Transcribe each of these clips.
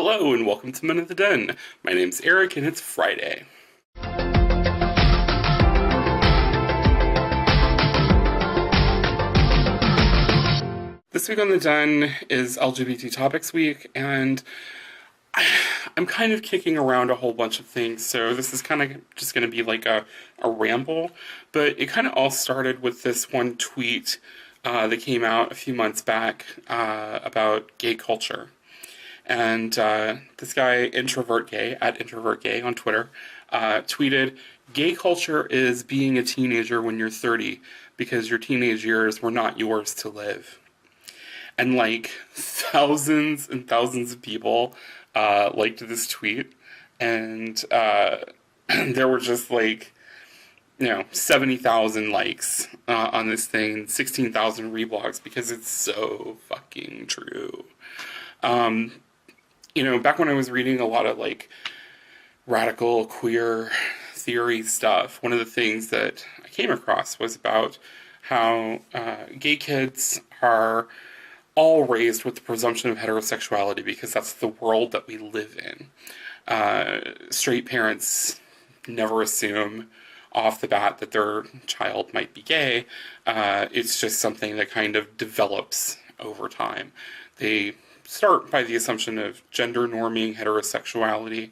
Hello and welcome to Men of the Den. My name's Eric and it's Friday. This week on the Den is LGBT Topics Week, and I'm kind of kicking around a whole bunch of things, so this is kind of just going to be like a ramble, but it kind of all started with this one tweet that came out a few months back about gay culture. And this guy, Introvert Gay, at Introvert Gay on Twitter, tweeted, "Gay culture is being a teenager when you're 30 because your teenage years were not yours to live." And like thousands and thousands of people liked this tweet, and there were just like 70,000 likes on this thing, 16,000 reblogs because it's so fucking true. Back when I was reading a lot of like radical queer theory stuff, one of the things that I came across was about how gay kids are all raised with the presumption of heterosexuality because that's the world that we live in. Straight parents never assume off the bat that their child might be gay. It's just something that kind of develops over time. They start by the assumption of gender norming heterosexuality,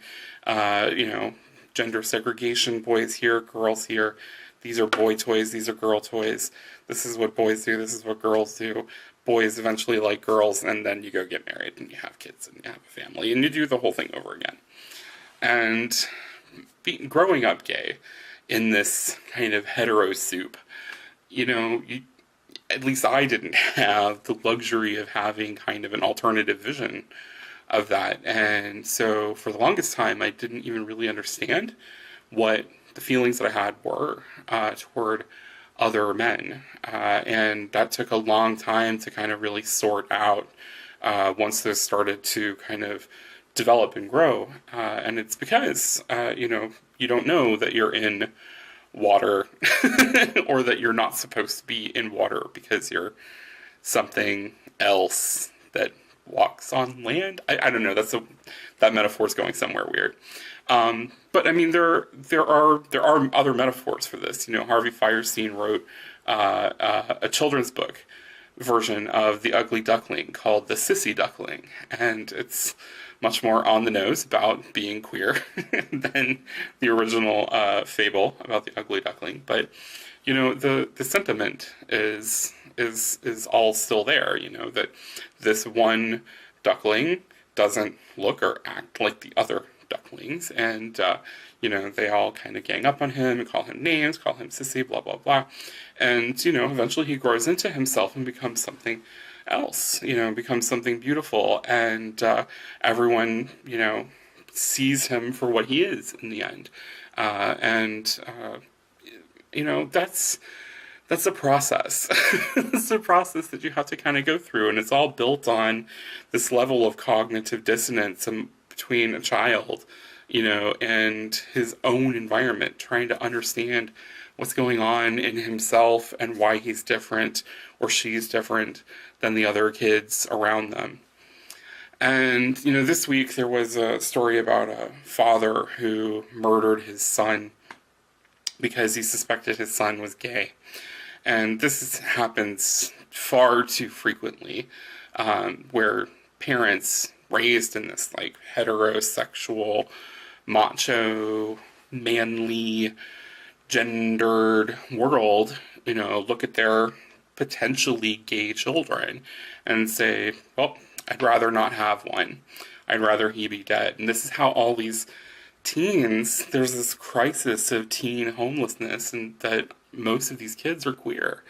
gender segregation, boys here, girls here. These are boy toys, these are girl toys. This is what boys do, this is what girls do. Boys eventually like girls, and then you go get married, and you have kids, and you have a family, and you do the whole thing over again. And growing up gay in this kind of hetero soup, at least I didn't have the luxury of having kind of an alternative vision of that. And so for the longest time, I didn't even really understand what the feelings that I had were toward other men. And that took a long time to kind of really sort out once those started to kind of develop and grow. And it's because, you don't know that you're in water or that you're not supposed to be in water because you're something else that walks on land. I don't know. That metaphor is going somewhere weird. But I mean, there are other metaphors for this. Harvey Fierstein wrote a children's book version of The Ugly Duckling called The Sissy Duckling, and it's much more on the nose about being queer than the original fable about the ugly duckling. But the sentiment is all still there. That this one duckling doesn't look or act like the other ducklings, and they all kind of gang up on him and call him names, call him sissy, blah blah blah, and eventually he grows into himself and becomes something else, becomes something beautiful, and everyone sees him for what he is in the end, that's a process. It's a process that you have to kind of go through, and it's all built on this level of cognitive dissonance between a child, and his own environment, trying to understand what's going on in himself and why he's different or she's different than the other kids around them. And, this week there was a story about a father who murdered his son because he suspected his son was gay. And this happens far too frequently, where parents raised in this like heterosexual, macho, manly, gendered world, look at their potentially gay children and say, well, I'd rather not have one. I'd rather he be dead. And this is how all these teens, there's this crisis of teen homelessness, and that most of these kids are queer.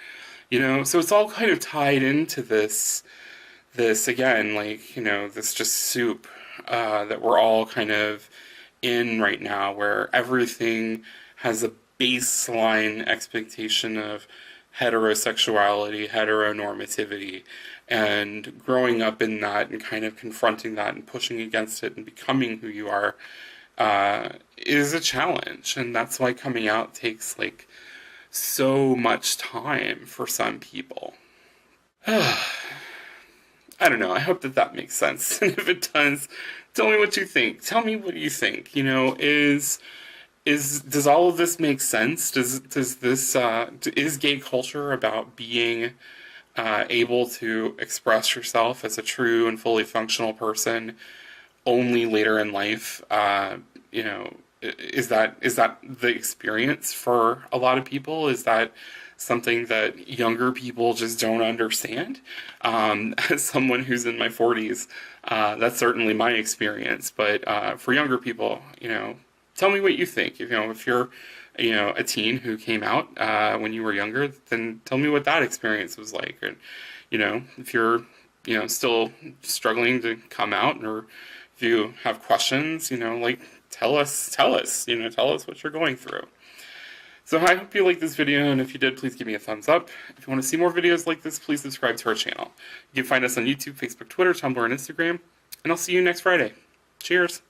So it's all kind of tied into this again, this just soup that we're all kind of in right now, where everything has a baseline expectation of heterosexuality, heteronormativity, and growing up in that and kind of confronting that and pushing against it and becoming who you are is a challenge. And that's why coming out takes so much time for some people. I don't know. I hope that that makes sense. And if it does, tell me what you think. Tell me what you think. Does all of this make sense? Does this is gay culture about being able to express yourself as a true and fully functional person only later in life? Is that the experience for a lot of people? Is that something that younger people just don't understand? As someone who's in my 40s, that's certainly my experience. But for younger people, tell me what you think. If you're, a teen who came out when you were younger, then tell me what that experience was like. And, if you're, still struggling to come out, or if you have questions, tell us, tell us what you're going through. So I hope you liked this video, and if you did, please give me a thumbs up. If you want to see more videos like this, please subscribe to our channel. You can find us on YouTube, Facebook, Twitter, Tumblr, and Instagram, and I'll see you next Friday. Cheers!